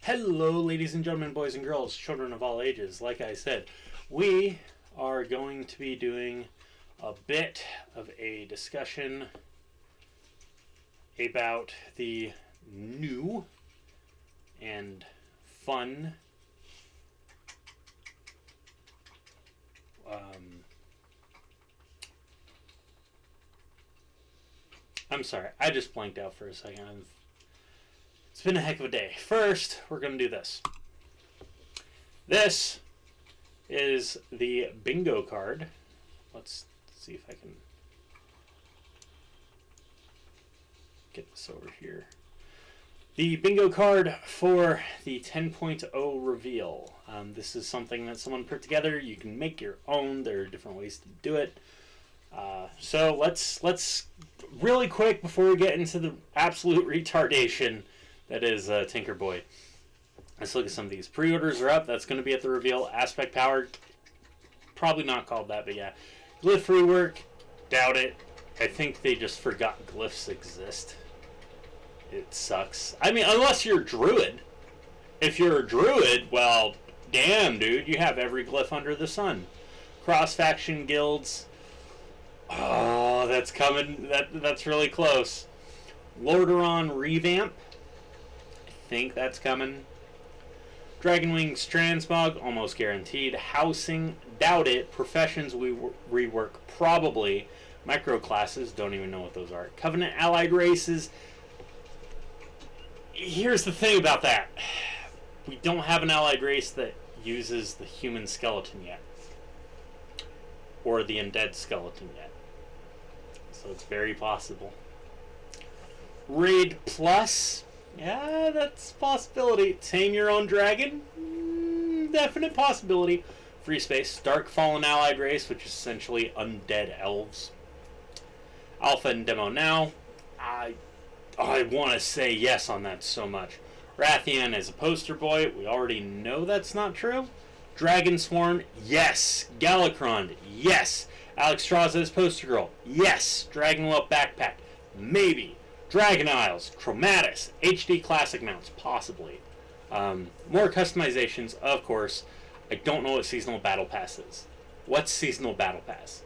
Hello, ladies and gentlemen, boys and girls, children of all ages. Like I said, we are going to be doing a bit of a discussion about the new and fun I'm sorry, I just blanked out for a second. It's been a heck of a day. First, we're going to do this. This is the bingo card. Let's see if I can get this over here. The bingo card for the 10.0 reveal. This is something that someone put together. You can make your own. There are different ways to do it. So let's really quick before we get into the absolute retardation that is Tinker Boy. Let's look at some of these. Pre-orders are up. That's going to be at the reveal. Aspect Power, probably not called that, but yeah. Glyph rework, doubt it. I think they just forgot glyphs exist. It sucks. I mean, unless you're a druid. If you're a druid, well, damn, dude, you have every glyph under the sun. Cross-faction guilds. Oh, that's coming. That's really close. Lordaeron revamp. I think that's coming. Dragonwings Transmog, almost guaranteed. Housing, doubt it. Professions we rework, probably. Microclasses, don't even know what those are. Covenant allied races. Here's the thing about that. We don't have an allied race that uses the human skeleton yet. Or the undead skeleton yet. So it's very possible. Raid Plus. Yeah, that's a possibility. Tame your own dragon. Definite possibility. Free space. Dark Fallen allied race, which is essentially undead elves. Alpha and demo now. I want to say yes on that so much. Rathian as a poster boy. We already know that's not true. Dragon Swarm. Yes. Galakron. Yes. Alexstrasza as poster girl. Yes. Dragonwhelp backpack. Maybe. Dragon Isles, Chromatus, HD Classic mounts, possibly. More customizations, of course. I don't know what Seasonal Battle Pass is. What's Seasonal Battle Pass?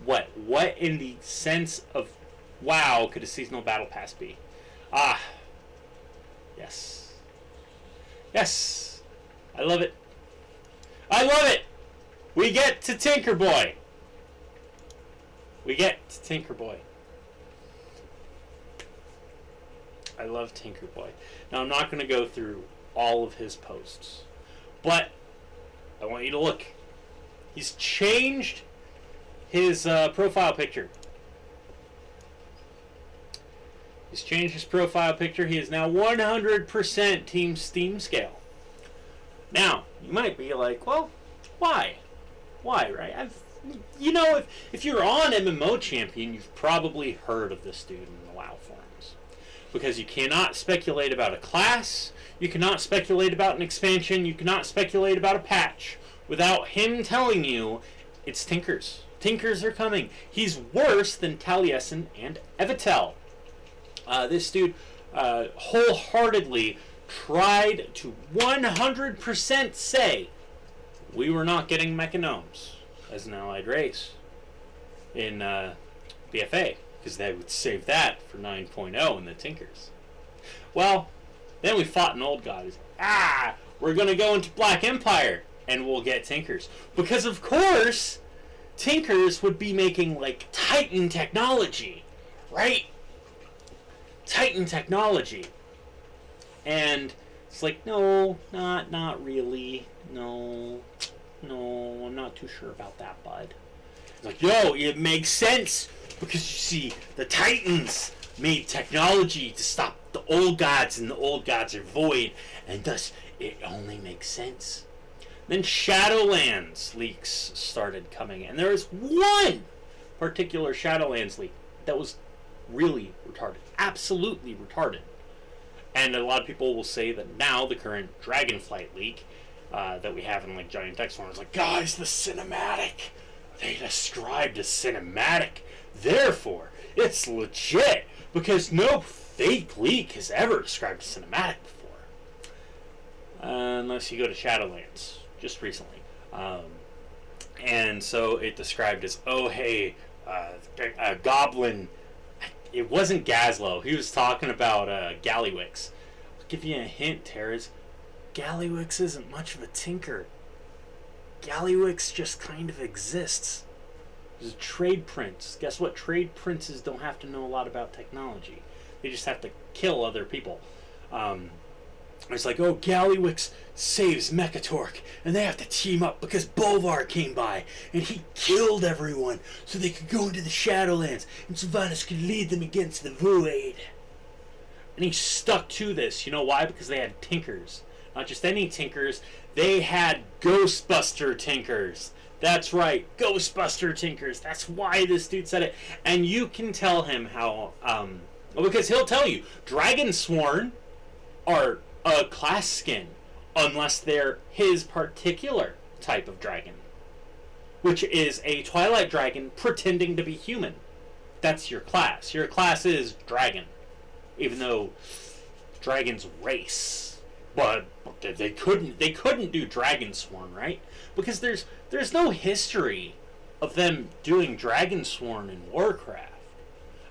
What in the sense of WoW could a Seasonal Battle Pass be? Yes. Yes. I love it. I love it! We get to Tinker Boy. We get to Tinker Boy. I love Tinker Boy. Now, I'm not going to go through all of his posts, but I want you to look. He's changed his profile picture. He's changed his profile picture. He is now 100% Team Steam scale. Now, you might be like, well, why? Why, right? If you're on MMO Champion, you've probably heard of this dude in the WoW forums. Because you cannot speculate about a class, you cannot speculate about an expansion, you cannot speculate about a patch without him telling you it's Tinkers. Tinkers are coming. He's worse than Taliesin and Evitel. This dude wholeheartedly tried to 100% say we were not getting Mechanomes as an allied race in BFA. Because they would save that for 9.0 in the Tinkers. Well, then we fought an old god. We're going to go into Black Empire and we'll get Tinkers. Because, of course, Tinkers would be making, like, Titan technology. Right? Titan technology. And it's like, no, not really. No, I'm not too sure about that, bud. It's like, yo, it makes sense. Because you see, the Titans made technology to stop the old gods, and the old gods are void, and thus it only makes sense. Then Shadowlands leaks started coming, and there was one particular Shadowlands leak that was really retarded. Absolutely retarded. And a lot of people will say that now the current Dragonflight leak that we have in like Giant X form is like, guys, the cinematic. They described a cinematic. Therefore, it's legit because no fake leak has ever described a cinematic before. unless you go to Shadowlands, just recently. And so it described as, oh, hey, a goblin. It wasn't Gazlowe. He was talking about Gallywix. I'll give you a hint, Terraz. Gallywix isn't much of a tinker. Gallywix just kind of exists. There's a trade prince. Guess what? Trade princes don't have to know a lot about technology. They just have to kill other people. It's like, oh, Gallywix saves Mechatork, and they have to team up because Bolvar came by, and he killed everyone so they could go into the Shadowlands, and Sylvanas could lead them against the Void. And he stuck to this. You know why? Because they had tinkers. Not just any tinkers. They had Ghostbuster tinkers. That's right, Ghostbuster tinkers. That's why this dude said it. And you can tell him how, well, because he'll tell you, Dragonsworn are a class skin, unless they're his particular type of dragon, which is a Twilight Dragon pretending to be human. That's your class. Your class is dragon, even though dragons race. But they couldn't do Dragonsworn, right? Because there's no history of them doing Dragonsworn in Warcraft.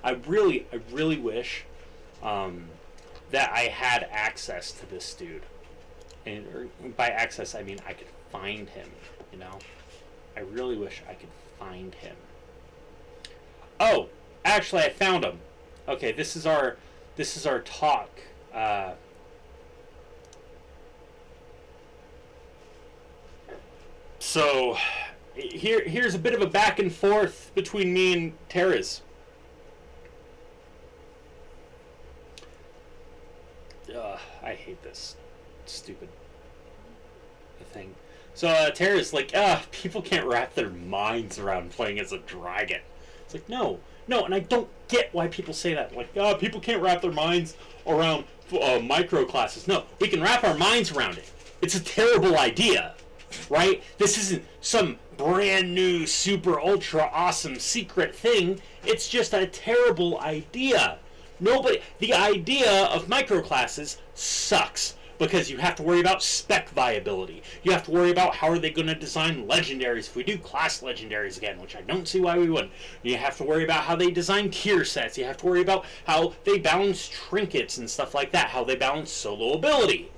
I really wish that I had access to this dude. And by access, I mean I could find him, you know? I really wish I could find him. Oh, actually I found him. Okay, this is our talk. So here's a bit of a back and forth between me and Terraz. I hate this stupid thing. So Terraz like, people can't wrap their minds around playing as a dragon. It's like, no, and I don't get why people say that. Like, people can't wrap their minds around micro classes. No, we can wrap our minds around it. It's a terrible idea, right? This isn't some brand new, super, ultra awesome secret thing. It's just a terrible idea. The idea of microclasses sucks because you have to worry about spec viability. You have to worry about how are they going to design legendaries if we do class legendaries again, which I don't see why we wouldn't. You have to worry about how they design tier sets. You have to worry about how they balance trinkets and stuff like that, how they balance solo ability,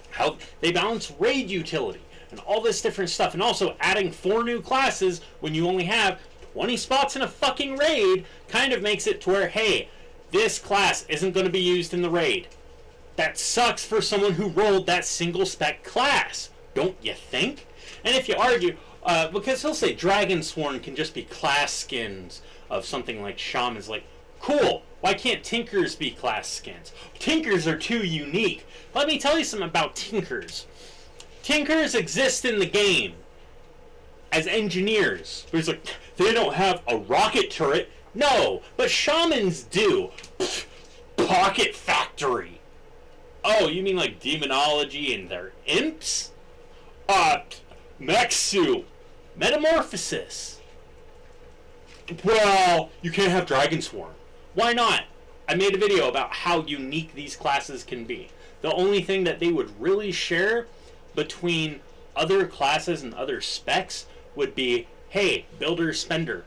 how they balance raid utility, and all this different stuff. And also adding 4 new classes when you only have 20 spots in a fucking raid kind of makes it to where, hey, this class isn't going to be used in the raid. That sucks for someone who rolled that single spec class, don't you think? And if you argue, because he'll say Dragonsworn can just be class skins of something like Shamans, like, cool, why can't Tinkers be class skins? Tinkers are too unique. Let me tell you something about Tinkers. Tinkers exist in the game as engineers. But it's like, they don't have a rocket turret. No, but Shamans do. Pfft, Pocket Factory. Oh, you mean like Demonology and their imps? Mexu. Metamorphosis. Well, you can't have Dragonsworn. Why not? I made a video about how unique these classes can be. The only thing that they would really share between other classes and other specs would be, hey, builder, spender.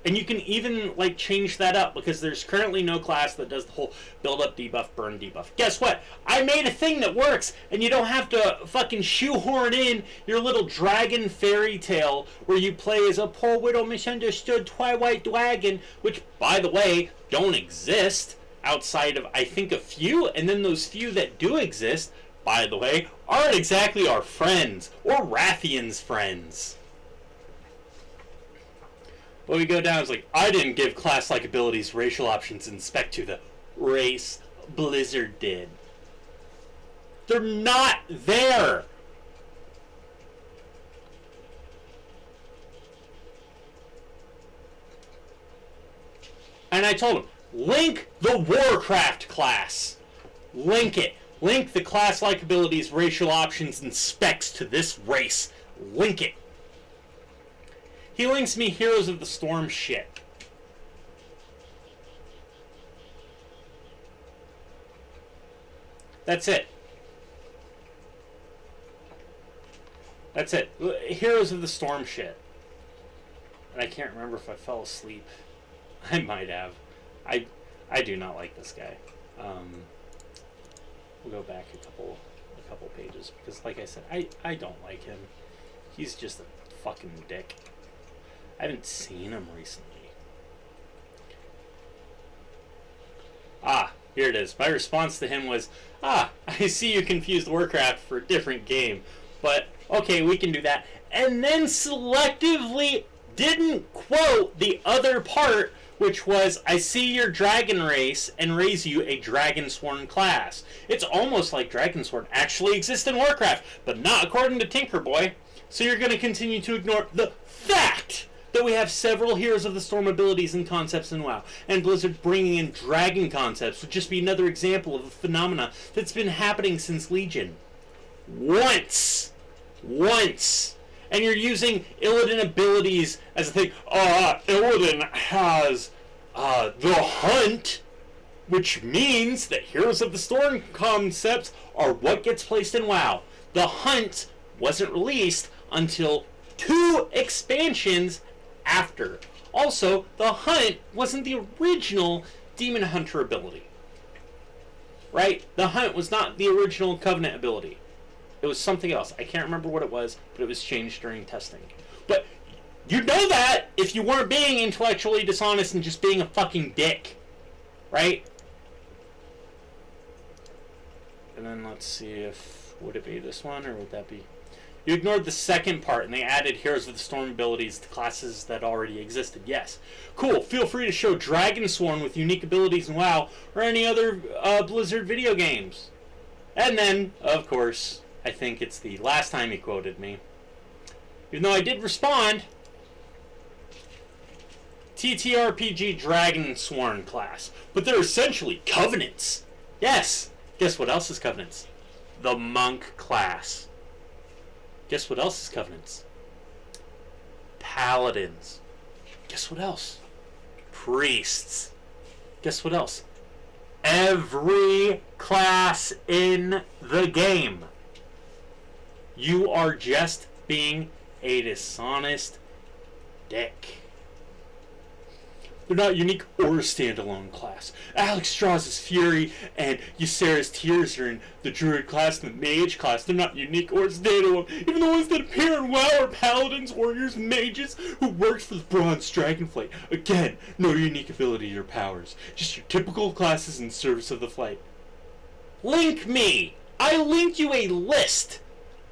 And you can even like change that up because there's currently no class that does the whole build up, debuff, burn, debuff. Guess what? I made a thing that works, and you don't have to fucking shoehorn in your little dragon fairy tale where you play as a poor widow misunderstood Twilight Dragon, which, by the way, don't exist outside of, I think, a few, and then those few that do exist, by the way, aren't exactly our friends or Rathian's friends. But we go down, it's like, I didn't give class-like abilities racial options in spec to the race Blizzard did. They're not there! And I told him, link the Warcraft class. Link it. Link the class-like abilities, racial options, and specs to this race. Link it. He links me Heroes of the Storm shit. That's it. That's it. Heroes of the Storm shit. And I can't remember if I fell asleep. I might have. I do not like this guy. We'll go back a couple pages because, like I said, I don't like him. He's just a fucking dick. I haven't seen him recently. Ah, here it is. My response to him was, I see you confused Warcraft for a different game. But, okay, we can do that. And then selectively didn't quote the other part, which was, I see your dragon race and raise you a Dragonsworn class. It's almost like Dragonsworn actually exists in Warcraft, but not according to Tinkerboy. So you're going to continue to ignore the fact that we have several Heroes of the Storm abilities and concepts in WoW, and Blizzard bringing in dragon concepts would just be another example of a phenomena that's been happening since Legion. Once! And you're using Illidan abilities as a thing. Illidan has the Hunt, which means that Heroes of the Storm concepts are what gets placed in WoW. The Hunt wasn't released until 2 expansions after. Also, the Hunt wasn't the original Demon Hunter ability. Right? The Hunt was not the original Covenant ability. It was something else. I can't remember what it was, but it was changed during testing. But you know that if you weren't being intellectually dishonest and just being a fucking dick. Right? And then let's see if... Would it be this one, or would that be... You ignored the second part, and they added Heroes of the Storm abilities to classes that already existed. Yes. Cool. Feel free to show Dragonsworn with unique abilities in WoW, or any other Blizzard video games. And then, of course, I think it's the last time he quoted me. Even though I did respond, TTRPG Dragonsworn class. But they're essentially covenants. Yes. Guess what else is covenants? The monk class. Guess what else is covenants? Paladins. Guess what else? Priests. Guess what else? Every class in the game. You are just being a dishonest dick. They're not unique or a standalone class. Alex Strauss' Fury and Ysera's Tears are in the Druid class and the Mage class. They're not unique or standalone. Even the ones that appear in WoW are Paladins, Warriors, Mages who worked for the Bronze Dragonflight. Again, no unique ability or powers. Just your typical classes in service of the Flight. Link me! I linked you a list!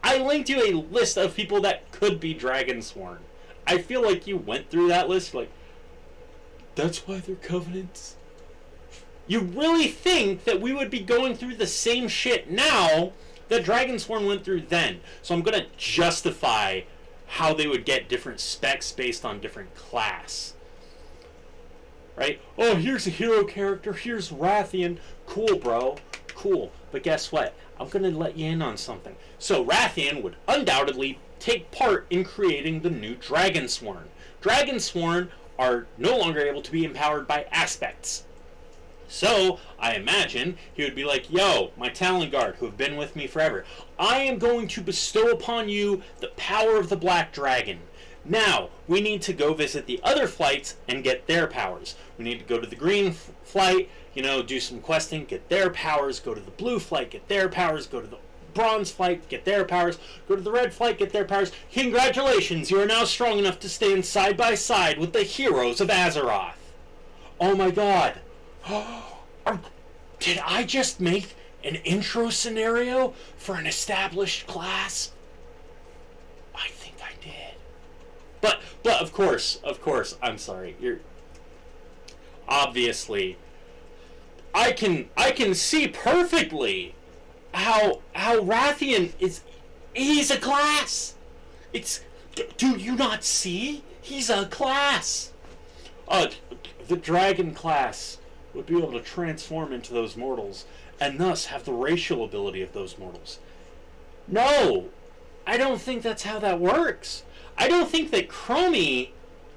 Of people that could be Dragonsworn. I feel like you went through that list like, that's why they're covenants? You really think that we would be going through the same shit now that Dragonsworn went through then? So I'm going to justify how they would get different specs based on different class. Right? Oh, here's a hero character. Here's Rathian. Cool, bro. Cool. But guess what? I'm going to let you in on something. So Rathian would undoubtedly take part in creating the new Dragonsworn. Dragonsworn are no longer able to be empowered by aspects. So, I imagine he would be like, yo, my Talon Guard, who have been with me forever, I am going to bestow upon you the power of the Black Dragon. Now, we need to go visit the other flights and get their powers. We need to go to the green flight, do some questing, get their powers, go to the blue flight, get their powers, go to the bronze flight, get their powers, go to the red flight, get their powers. Congratulations, you are now strong enough to stand side by side with the heroes of Azeroth. Oh my god. Did I just make an intro scenario for an established class? I think I did. But of course, I'm sorry. You're obviously I can see perfectly how Rathian he's a class. Do you not see? He's a class. The dragon class would be able to transform into those mortals and thus have the racial ability of those mortals. No, I don't think that's how that works. I don't think that Chromie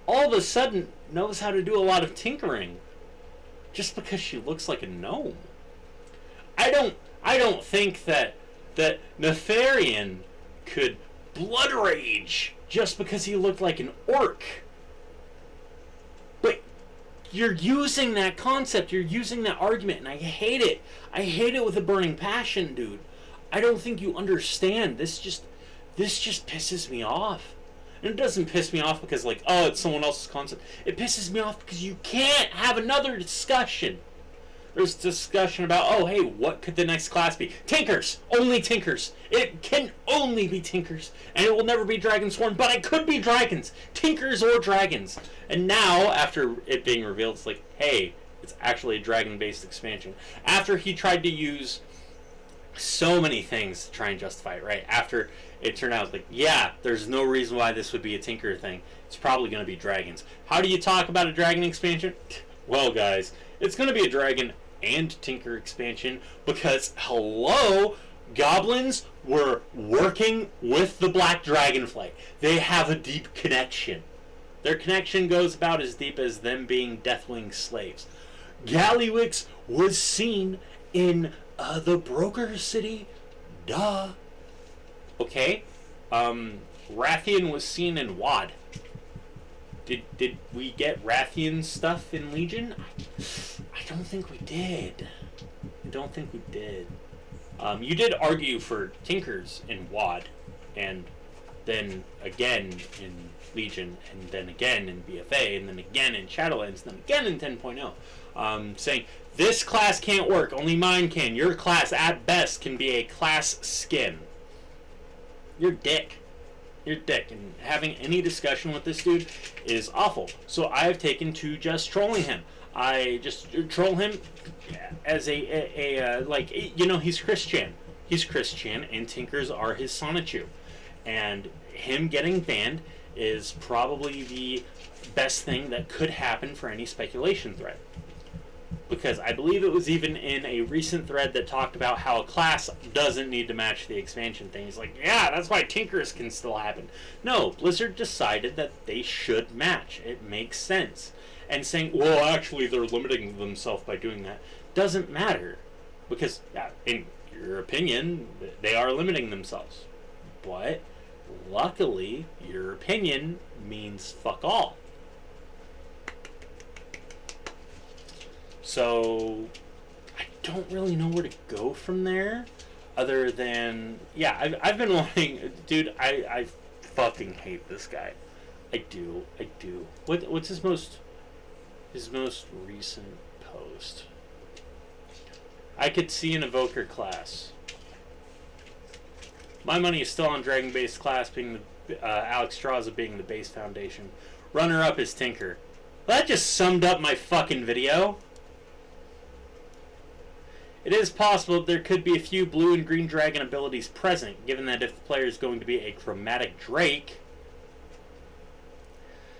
all of a sudden knows how to do a lot of tinkering just because she looks like a gnome. I don't think that Nefarian could blood rage just because he looked like an orc. But you're using that concept, you're using that argument, and I hate it. I hate it with a burning passion, dude. I don't think you understand. This just pisses me off. And it doesn't piss me off because, like, oh, it's someone else's concept. It pisses me off because you can't have another discussion. There's discussion about, oh, hey, what could the next class be? Tinkers! Only Tinkers! It can only be Tinkers. And it will never be Dragonsworn, but it could be Dragons! Tinkers or Dragons! And now, after it being revealed, it's like, hey, it's actually a dragon-based expansion. After he tried to use so many things to try and justify it, right? After it turned out, like, yeah, there's no reason why this would be a Tinker thing. It's probably going to be dragons. How do you talk about a dragon expansion? Well, guys, it's going to be a dragon and Tinker expansion because, hello, goblins were working with the Black Dragonflight. They have a deep connection. Their connection goes about as deep as them being Deathwing slaves. Gallywix was seen in the Broker City. Duh. Okay. Rathian was seen in WoD. Did we get Rathian stuff in Legion? I don't think we did. You did argue for Tinkers in WoD, and then again in Legion, and then again in BFA, and then again in Shadowlands, and then again in 10.0, saying, this class can't work, only mine can. Your class, at best, can be a class skin. You're dick. And having any discussion with this dude is awful. So I have taken to just trolling him. I just troll him as he's Chris Chan. He's Chris Chan, and Tinkers are his Sonichu. And him getting banned is probably the best thing that could happen for any speculation thread. Because I believe it was even in a recent thread that talked about how a class doesn't need to match the expansion thing. He's like, yeah, that's why Tinkers can still happen. No, Blizzard decided that they should match. It makes sense. And saying, well, actually, they're limiting themselves by doing that, doesn't matter. Because, in your opinion, they are limiting themselves. But, luckily, your opinion means fuck all. So, I don't really know where to go from there, other than, yeah, I've been wanting, dude, I fucking hate this guy. I do. What's his most recent post? I could see an Evoker class. My money is still on Dragon-based class, being the Alexstrasza being the base foundation. Runner-up is Tinker. Well, that just summed up my fucking video. It is possible that there could be a few blue and green dragon abilities present, given that if the player is going to be a chromatic Drake,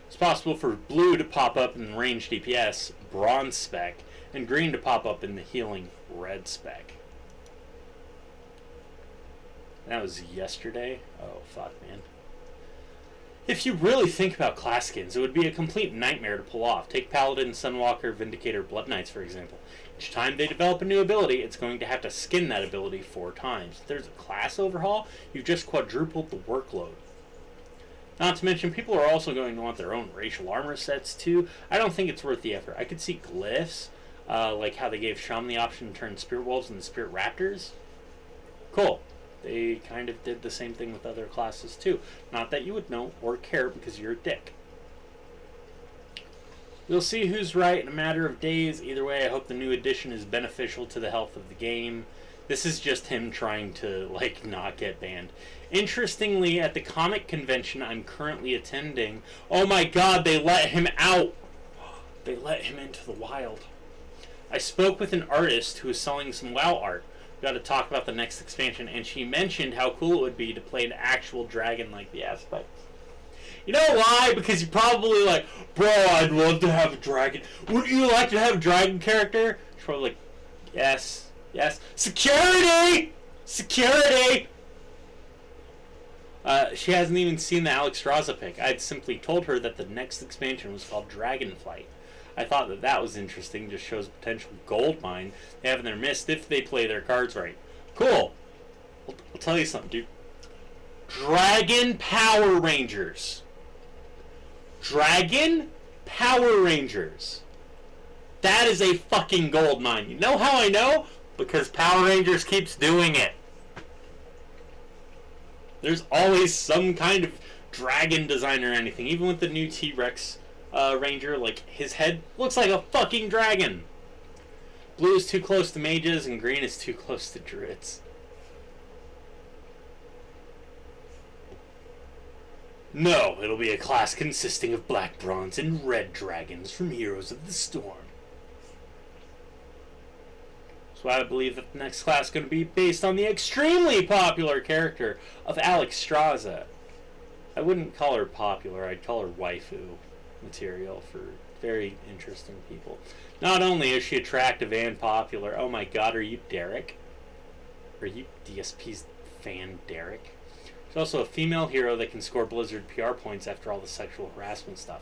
it's possible for blue to pop up in range DPS, bronze spec, and green to pop up in the healing red spec. That was yesterday? Oh, fuck, man. If you really think about class skins, it would be a complete nightmare to pull off. Take Paladin, Sunwalker, Vindicator, Blood Knights, for example. Each time they develop a new ability, it's going to have to skin that ability 4 times. If there's a class overhaul, you've just quadrupled the workload. Not to mention, people are also going to want their own racial armor sets, too. I don't think it's worth the effort. I could see glyphs, like how they gave Shaman the option to turn Spirit Wolves into Spirit Raptors. Cool. They kind of did the same thing with other classes, too. Not that you would know or care because you're a dick. We'll see who's right in a matter of days. Either way, I hope the new edition is beneficial to the health of the game. This is just him trying to, like, not get banned. Interestingly, at the comic convention I'm currently attending, oh my god, they let him out! They let him into the wild. I spoke with an artist who is selling some WoW art. We got to talk about the next expansion, and she mentioned how cool it would be to play an actual dragon like the Aspect. You know why? Because you're probably like, bro, I'd love to have a dragon. Would you like to have a dragon character? She's probably like, yes. Security! She hasn't even seen the Alexstrasza pick. I'd simply told her that the next expansion was called Dragonflight. I thought that was interesting. Just shows potential gold mine they have in their midst if they play their cards right. Cool. I'll tell you something, dude. Dragon Power Rangers. Dragon Power Rangers. That is a fucking gold mine. You know how I know? Because Power Rangers keeps doing it. There's always some kind of dragon design or anything. Even with the new T-Rex Ranger, like, his head looks like a fucking dragon. Blue is too close to mages, and green is too close to druids. No, it'll be a class consisting of black, bronze, and red dragons from Heroes of the Storm. So I believe that the next class is going to be based on the extremely popular character of Alexstrasza. I wouldn't call her popular, I'd call her waifu material for very interesting people. Not only is she attractive and popular, oh my god, are you Derek? Are you DSP's fan Derek? She's also a female hero that can score Blizzard PR points after all the sexual harassment stuff.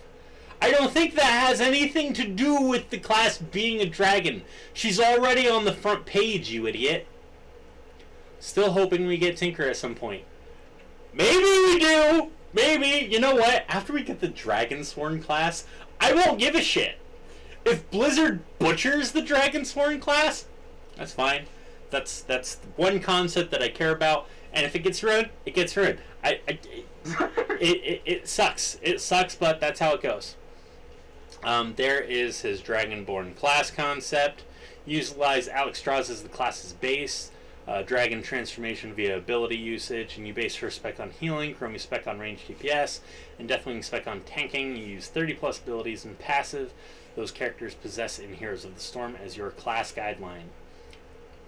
I don't think that has anything to do with the class being a dragon. She's already on the front page, you idiot. Still hoping we get Tinker at some point. Maybe we do! Maybe! You know what? After we get the Dragonsworn class, I won't give a shit. If Blizzard butchers the Dragonsworn class, that's fine. That's one concept that I care about. And if it gets ruined, it gets ruined. It sucks. It sucks, but that's how it goes. There is his Dragonborn class concept. Utilize Alexstrasza as the class's base. Dragon transformation via ability usage. And you base her spec on healing, Chromie spec on range DPS, and Deathwing spec on tanking. You use 30 plus abilities and passive those characters possess in Heroes of the Storm as your class guideline.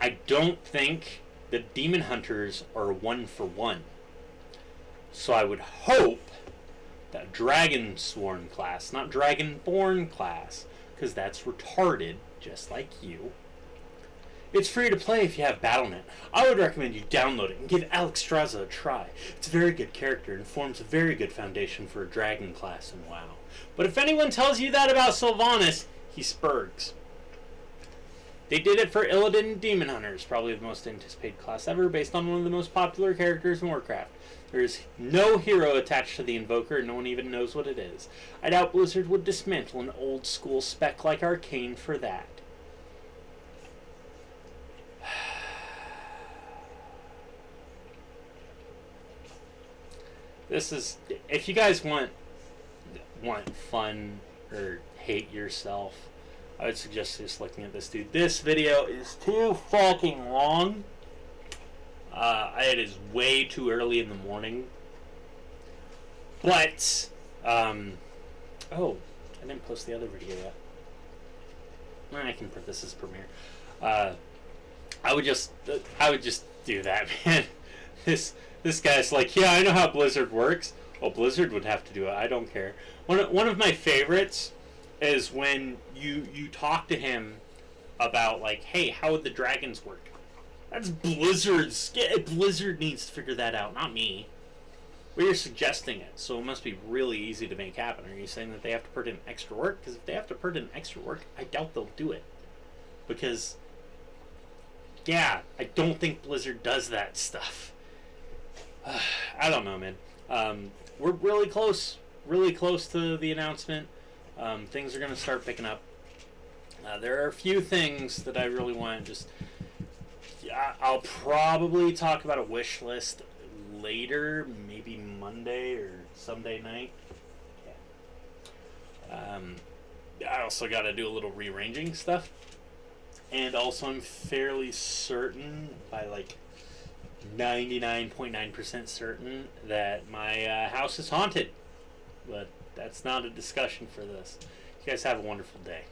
I don't think the Demon Hunters are 1-for-1. So I would hope that Dragonsworn class, not Dragonborn class, because that's retarded, just like you. It's free to play if you have Battle.net. I would recommend you download it and give Alexstrasza a try. It's a very good character and forms a very good foundation for a dragon class in WoW. But if anyone tells you that about Sylvanas, he spurgs. They did it for Illidan Demon Hunters, probably the most anticipated class ever, based on one of the most popular characters in Warcraft. There's no hero attached to the Invoker, and no one even knows what it is. I doubt Blizzard would dismantle an old school spec like Arcane for that. This is, if you guys want fun or hate yourself, I would suggest just looking at this dude. This video is too fucking long. It is way too early in the morning. But, oh, I didn't post the other video yet. I can put this as Premiere. I would just do that, man. This guy's like, yeah, I know how Blizzard works. Well, Blizzard would have to do it. I don't care. One of my favorites is when you talk to him about, like, hey, how would the dragons work? That's Blizzard's. Blizzard needs to figure that out, not me. Well, you're suggesting it, so it must be really easy to make happen. Are you saying that they have to put in extra work? Because if they have to put in extra work, I doubt they'll do it. Because, yeah, I don't think Blizzard does that stuff. I don't know, man. We're really close to the announcement. Things are going to start picking up. There are a few things that I really want to just... I'll probably talk about a wish list later, maybe Monday or Sunday night. Yeah. I also got to do a little rearranging stuff. And also I'm fairly certain, by like 99.9% certain, that my house is haunted. But that's not a discussion for this. You guys have a wonderful day.